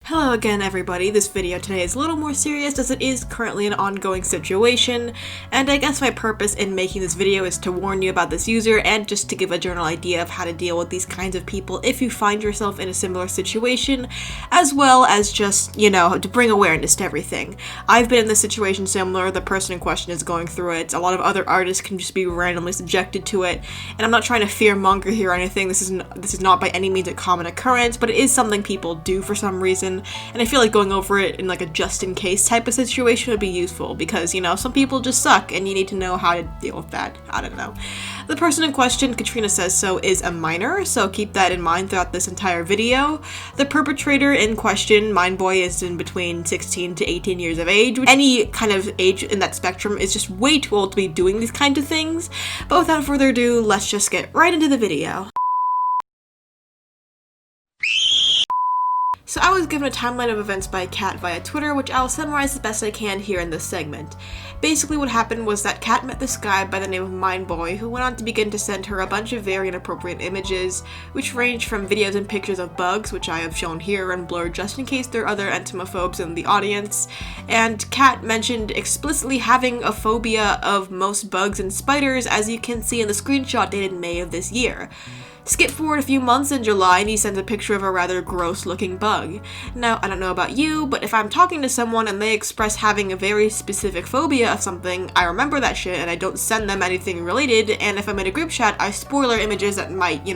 Hello again everybody, this video today is a little more serious as it is currently an ongoing situation, and I guess my purpose in making this video is to warn you about this user and just to give a general idea of how to deal with these kinds of people if you find yourself in a similar situation, as well as just, to bring awareness to everything. I've been in this situation similar, the person in question is going through it, a lot of other artists can just be randomly subjected to it, and I'm not trying to fearmonger here or anything, this is not by any means a common occurrence, but it is something people do for some reason. And I feel like going over it in like a just-in-case type of situation would be useful because, some people just suck and you need to know how to deal with that. I don't know. The person in question, Katrina says so, is a minor, so keep that in mind throughout this entire video. The perpetrator in question, Mindboy, is in between 16 to 18 years of age. Any kind of age in that spectrum is just way too old to be doing these kinds of things. But without further ado, let's just get right into the video. So I was given a timeline of events by Kat via Twitter, which I'll summarize as best I can here in this segment. Basically what happened was that Kat met this guy by the name of Mindboy, who went on to begin to send her a bunch of very inappropriate images, which ranged from videos and pictures of bugs, which I have shown here and blurred just in case there are other entomophobes in the audience, and Kat mentioned explicitly having a phobia of most bugs and spiders, as you can see in the screenshot dated May of this year. Skip forward a few months in July and he sends a picture of a rather gross looking bug. Now, I don't know about you, but if I'm talking to someone and they express having a very specific phobia of something, I remember that shit and I don't send them anything related, and if I'm in a group chat, I spoiler images that might,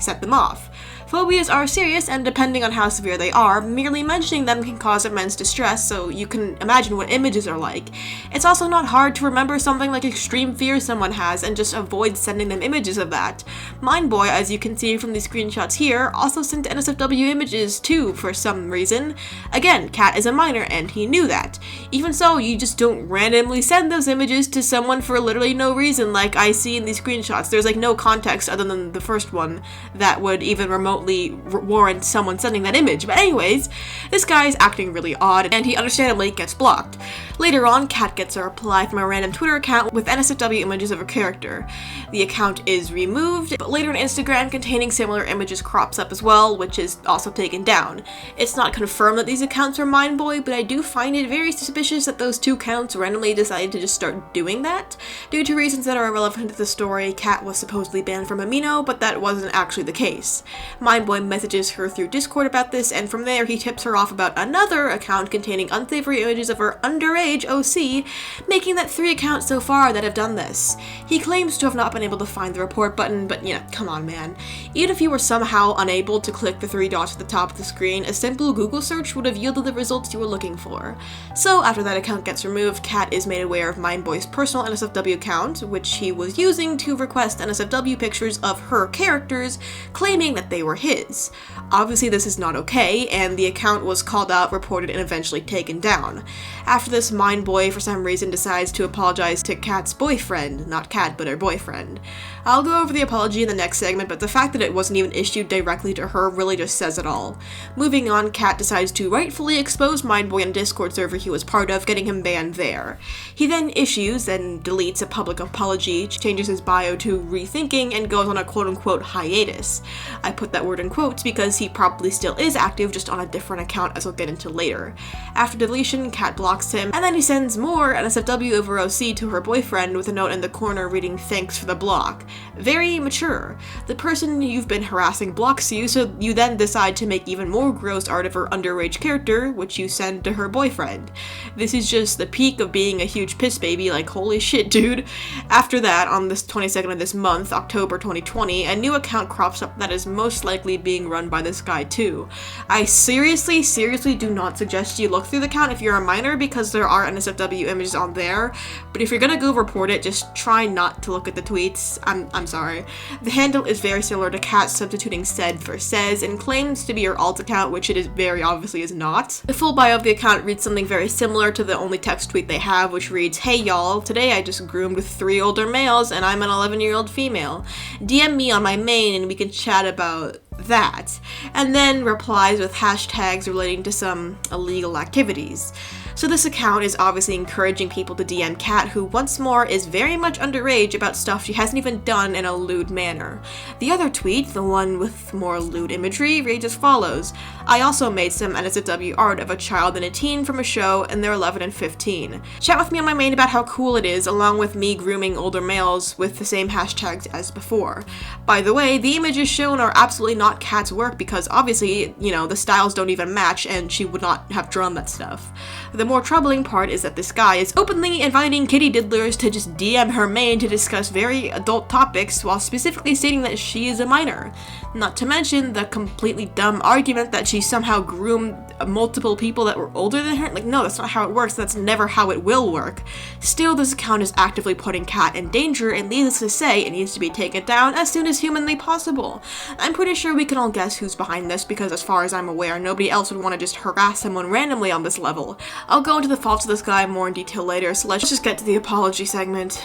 set them off. Phobias are serious, and depending on how severe they are, merely mentioning them can cause immense distress, so you can imagine what images are like. It's also not hard to remember something like extreme fear someone has and just avoid sending them images of that. Mindboy, as you can see from these screenshots here, also sent NSFW images too for some reason. Again, Kat is a minor and he knew that. Even so, you just don't randomly send those images to someone for literally no reason like I see in these screenshots. There's like no context other than the first one that would even remotely warrant someone sending that image. But anyways, this guy is acting really odd and he understandably gets blocked. Later on, Kat gets a reply from a random Twitter account with NSFW images of her character. The account is removed, but later an Instagram containing similar images crops up as well, which is also taken down. It's not confirmed that these accounts are Mindboy, but I do find it very suspicious that those two accounts randomly decided to just start doing that. Due to reasons that are irrelevant to the story, Kat was supposedly banned from yknow, but that wasn't actually the case. Mindboy messages her through Discord about this, and from there he tips her off about another account containing unsavory images of her underage OC, making that 3 accounts so far that have done this. He claims to have not been able to find the report button, but come on man. Even if you were somehow unable to click the 3 dots at the top of the screen, a simple Google search would have yielded the results you were looking for. So after that account gets removed, Kat is made aware of Mindboy's personal NSFW account, which he was using to request NSFW pictures of her characters, claiming that they were his. Obviously this is not okay, and the account was called out, reported, and eventually taken down. After this, Mindboy for some reason decides to apologize to Kat's boyfriend, not Kat, but her boyfriend. I'll go over the apology in the next segment, but the fact that it wasn't even issued directly to her really just says it all. Moving on, Kat decides to rightfully expose Mindboy on a Discord server he was part of, getting him banned there. He then issues and deletes a public apology, changes his bio to rethinking, and goes on a quote-unquote hiatus. I put that word in quotes because he probably still is active, just on a different account, as we'll get into later. After deletion, Kat blocks him, and then he sends more NSFW over OC to her boyfriend with a note in the corner reading "Thanks for the block." Very mature. The person you've been harassing blocks you, so you then decide to make even more gross art of her underage character, which you send to her boyfriend. This is just the peak of being a huge piss baby, like holy shit dude. After that, on this 22nd of this month, October 2020, a new account crops up that is most likely being run by this guy too. I seriously do not suggest you look through the account if you're a minor because there are NSFW images on there, but if you're gonna go report it, just try not to look at the tweets. I'm sorry. The handle is very similar to Kat substituting said for says and claims to be her alt account, which it is very obviously is not. The full bio of the account reads something very similar to the only text tweet they have, which reads, "Hey y'all, today I just groomed with 3 older males and I'm an 11-year-old female. DM me on my main and we can chat about that, and then replies with hashtags relating to some illegal activities. So this account is obviously encouraging people to DM Kat, who once more is very much underage about stuff she hasn't even done in a lewd manner. The other tweet, the one with more lewd imagery, reads as follows: I also made some NSFW art of a child and a teen from a show, and they're 11 and 15. Chat with me on my main about how cool it is, along with me grooming older males with the same hashtags as before. By the way, the images shown are absolutely not Kat's work because obviously, the styles don't even match and she would not have drawn that stuff. The more troubling part is that this guy is openly inviting kitty diddlers to just DM her main to discuss very adult topics while specifically stating that she is a minor. Not to mention the completely dumb argument that she somehow groomed multiple people that were older than her. Like, no, that's not how it works. That's never how it will work. Still, this account is actively putting Kat in danger, and needless to say, it needs to be taken down as soon as humanly possible. I'm pretty sure we can all guess who's behind this because as far as I'm aware, nobody else would want to just harass someone randomly on this level. I'll go into the faults of this guy more in detail later, so let's just get to the apology segment.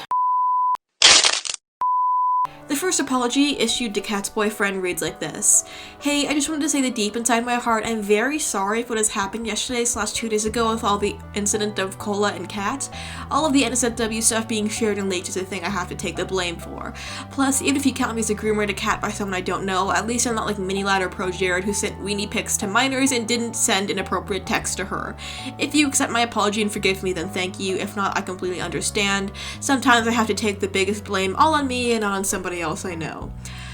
The first apology issued to Kat's boyfriend reads like this: Hey, I just wanted to say that deep inside my heart, I'm very sorry for what has happened yesterday/2 days ago with all the incident of Cola and Kat. All of the NSFW stuff being shared and leaked is a thing I have to take the blame for. Plus, even if you count me as a groomer to Kat by someone I don't know, at least I'm not like Minilad or Pro Jared who sent weenie pics to minors and didn't send inappropriate text to her. If you accept my apology and forgive me, then thank you. If not, I completely understand. Sometimes I have to take the biggest blame all on me and not on somebody else I know.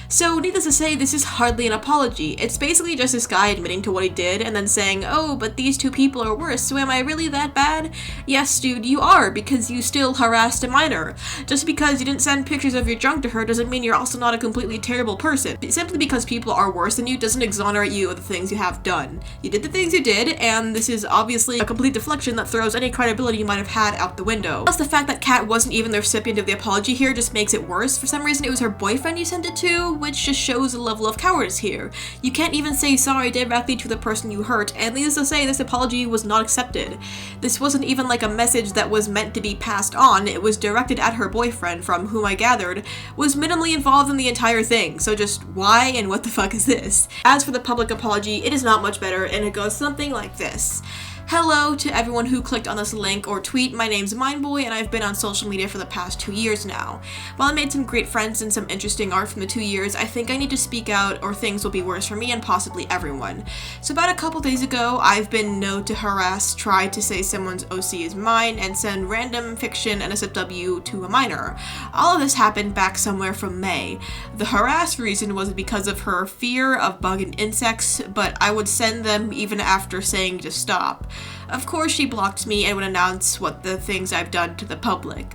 So, needless to say, this is hardly an apology. It's basically just this guy admitting to what he did and then saying, oh, but these two people are worse, so am I really that bad? Yes, dude, you are, because you still harassed a minor. Just because you didn't send pictures of your junk to her doesn't mean you're also not a completely terrible person. Simply because people are worse than you doesn't exonerate you of the things you have done. You did the things you did, and this is obviously a complete deflection that throws any credibility you might have had out the window. Plus, the fact that Kat wasn't even the recipient of the apology here just makes it worse. For some reason, it was her boyfriend you sent it to, which just shows a level of cowardice here. You can't even say sorry directly to the person you hurt, and needless to say, this apology was not accepted. This wasn't even like a message that was meant to be passed on. It was directed at her boyfriend, from whom I gathered was minimally involved in the entire thing. So just why and what the fuck is this? As for the public apology, it is not much better, and it goes something like this. Hello to everyone who clicked on this link or tweet. My name's Mindboy and I've been on social media for the past 2 years now. While I made some great friends and some interesting art from the 2 years, I think I need to speak out or things will be worse for me and possibly everyone. So about a couple days ago, I've been known to harass, try to say someone's OC is mine, and send random fiction NSFW to a minor. All of this happened back somewhere from May. The harass reason was because of her fear of bug and insects, but I would send them even after saying to stop. Of course, she blocked me and would announce what the things I've done to the public.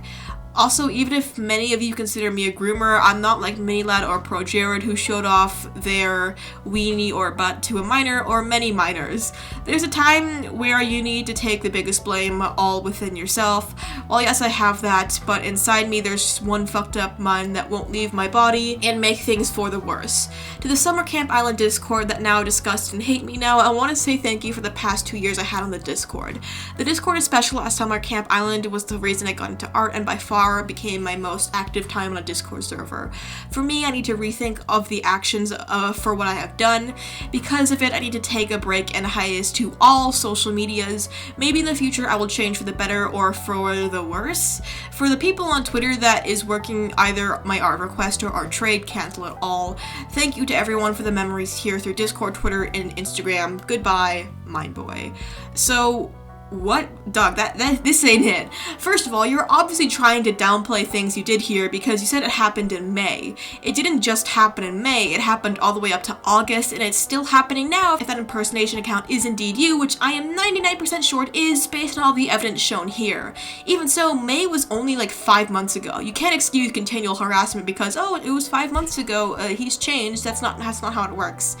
Also, even if many of you consider me a groomer, I'm not like Minilad or Pro Jared who showed off their weenie or butt to a minor or many minors. There's a time where you need to take the biggest blame all within yourself. Well, yes, I have that, but inside me there's one fucked up mind that won't leave my body and make things for the worse. To the Summer Camp Island Discord that now disgust and hate me now, I want to say thank you for the past 2 years I had on the Discord. The Discord is special at Summer Camp Island. It was the reason I got into art and by far became my most active time on a Discord server. For me, I need to rethink of the actions for what I have done. Because of it, I need to take a break and hiatus to all social medias. Maybe in the future I will change for the better or for the worse. For the people on Twitter that is working either my art request or art trade, cancel it all. Thank you to everyone for the memories here through Discord, Twitter, and Instagram. Goodbye, Mindboy. So, what? Dog, this ain't it. First of all, you're obviously trying to downplay things you did here because you said it happened in May. It didn't just happen in May, it happened all the way up to August, and it's still happening now if that impersonation account is indeed you, which I am 99% sure it is based on all the evidence shown here. Even so, May was only like 5 months ago. You can't excuse continual harassment because, oh, it was 5 months ago, he's changed. That's not how it works.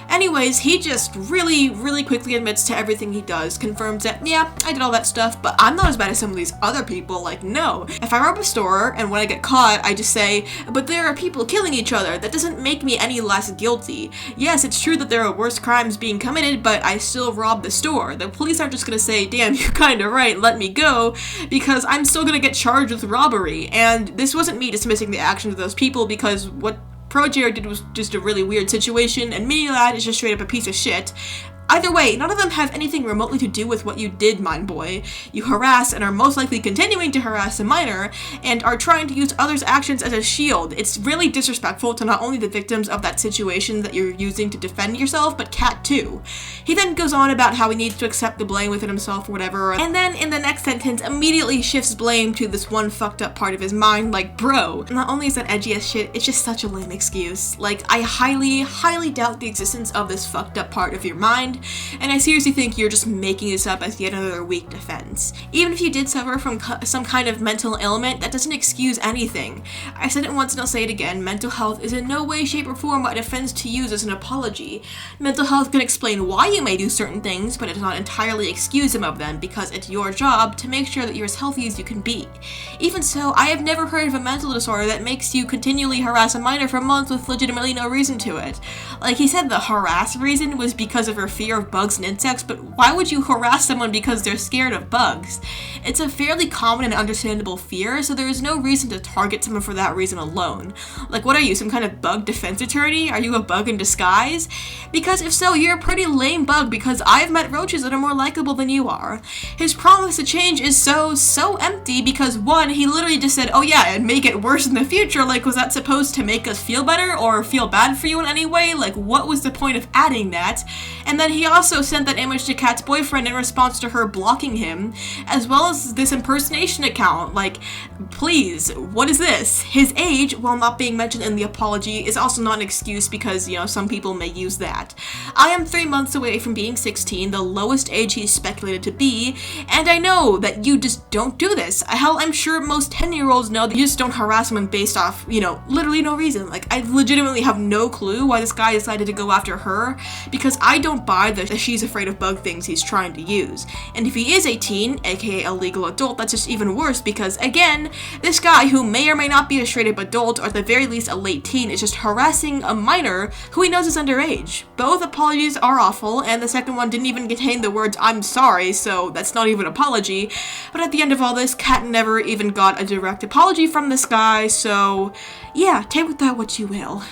Anyways, he just really quickly admits to everything he does, confirms that, yeah, I did all that stuff, but I'm not as bad as some of these other people. Like, no. If I rob a store, and when I get caught, I just say, but there are people killing each other, that doesn't make me any less guilty. Yes, it's true that there are worse crimes being committed, but I still robbed the store. The police aren't just gonna say, damn, you're kinda right, let me go, because I'm still gonna get charged with robbery. And this wasn't me dismissing the actions of those people, because what Pro Jared did was just a really weird situation, and Mini Lad is just straight up a piece of shit. Either way, none of them have anything remotely to do with what you did, Mind Boy. You harass and are most likely continuing to harass a minor, and are trying to use others' actions as a shield. It's really disrespectful to not only the victims of that situation that you're using to defend yourself, but Cat too. He then goes on about how he needs to accept the blame within himself or whatever, and then in the next sentence immediately shifts blame to this one fucked up part of his mind, like, bro. Not only is that edgy as shit, it's just such a lame excuse. Like, I highly doubt the existence of this fucked up part of your mind, and I seriously think you're just making this up as yet another weak defense. Even if you did suffer from some kind of mental ailment, that doesn't excuse anything. I said it once and I'll say it again, mental health is in no way, shape, or form a defense to use as an apology. Mental health can explain why you may do certain things, but it does not entirely excuse some of them, because it's your job to make sure that you're as healthy as you can be. Even so, I have never heard of a mental disorder that makes you continually harass a minor for months with legitimately no reason to it. Like, he said the harass reason was because of her fear of bugs and insects, but why would you harass someone because they're scared of bugs? It's a fairly common and understandable fear, so there is no reason to target someone for that reason alone. Like, what are you, some kind of bug defense attorney? Are you a bug in disguise? Because if so, you're a pretty lame bug, because I've met roaches that are more likable than you are. His promise to change is so empty, because one, he literally just said, oh yeah, and make it worse in the future. Like, was that supposed to make us feel better or feel bad for you in any way? Like, what was the point of adding that? And then he also sent that image to Kat's boyfriend in response to her blocking him, as well as this impersonation account. Like, please, what is this? His age, while not being mentioned in the apology, is also not an excuse because, you know, some people may use that. I am 3 months away from being 16, the lowest age he's speculated to be, and I know that you just don't do this. Hell, I'm sure most 10-year-olds know that you just don't harass someone based off, you know, literally no reason. Like, I legitimately have no clue why this guy decided to go after her, because I don't buy that she's afraid of bug things he's trying to use. And if he is 18, aka a legal adult, that's just even worse, because again, this guy who may or may not be a straight up adult, or at the very least a late teen, is just harassing a minor who he knows is underage. Both apologies are awful, and the second one didn't even contain the words "I'm sorry," so that's not even an apology. But at the end of all this, Kat never even got a direct apology from this guy, so yeah, take with that what you will.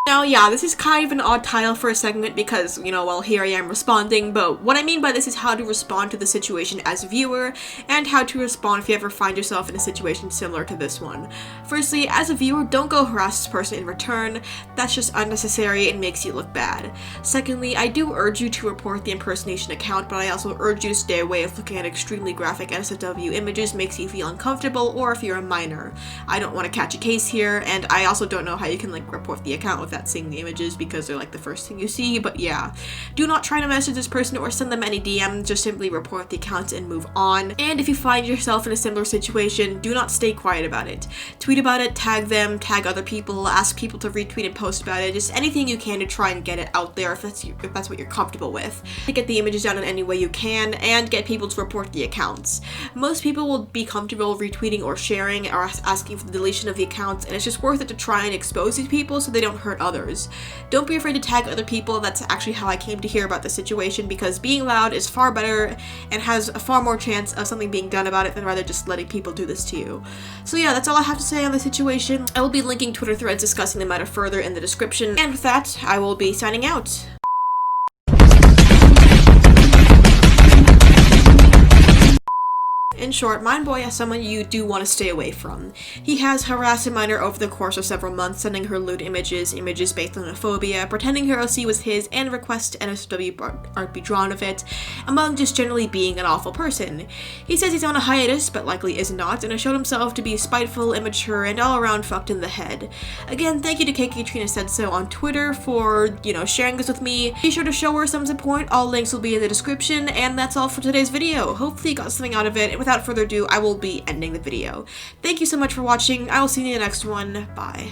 Now, yeah, this is kind of an odd title for a segment because, you know, well, here I am responding, but what I mean by this is how to respond to the situation as a viewer, and how to respond if you ever find yourself in a situation similar to this one. Firstly, as a viewer, don't go harass this person in return. That's just unnecessary and makes you look bad. Secondly, I do urge you to report the impersonation account, but I also urge you to stay away if looking at extremely graphic SFW images makes you feel uncomfortable, or if you're a minor. I don't want to catch a case here, and I also don't know how you can, like, report the account without seeing the images because they're like the first thing you see, but yeah. Do not try to message this person or send them any DM, just simply report the accounts and move on. And if you find yourself in a similar situation, do not stay quiet about it. Tweet about it, tag them, tag other people, ask people to retweet and post about it, just anything you can to try and get it out there if that's what you're comfortable with. To get the images down in any way you can, and get people to report the accounts. Most people will be comfortable retweeting or sharing or asking for the deletion of the accounts, and it's just worth it to try and expose these people so they don't hurt others. Don't be afraid to tag other people. That's actually how I came to hear about the situation, because being loud is far better and has a far more chance of something being done about it than rather just letting people do this to you. So yeah, that's all I have to say on the situation. I will be linking Twitter threads discussing the matter further in the description, and with that, I will be signing out. In short, Mind Boy is someone you do want to stay away from. He has harassed a minor over the course of several months, sending her lewd images based on a phobia, pretending her OC was his, and requests NSW art be drawn of it, among just generally being an awful person. He says he's on a hiatus, but likely is not, and has shown himself to be spiteful, immature, and all around fucked in the head. Again, thank you to KK Trina Said So on Twitter for, you know, sharing this with me. Be sure to show her some support. All links will be in the description, and that's all for today's video. Hopefully you got something out of it, and without further ado, I will be ending the video. Thank you so much for watching. I will see you in the next one. Bye.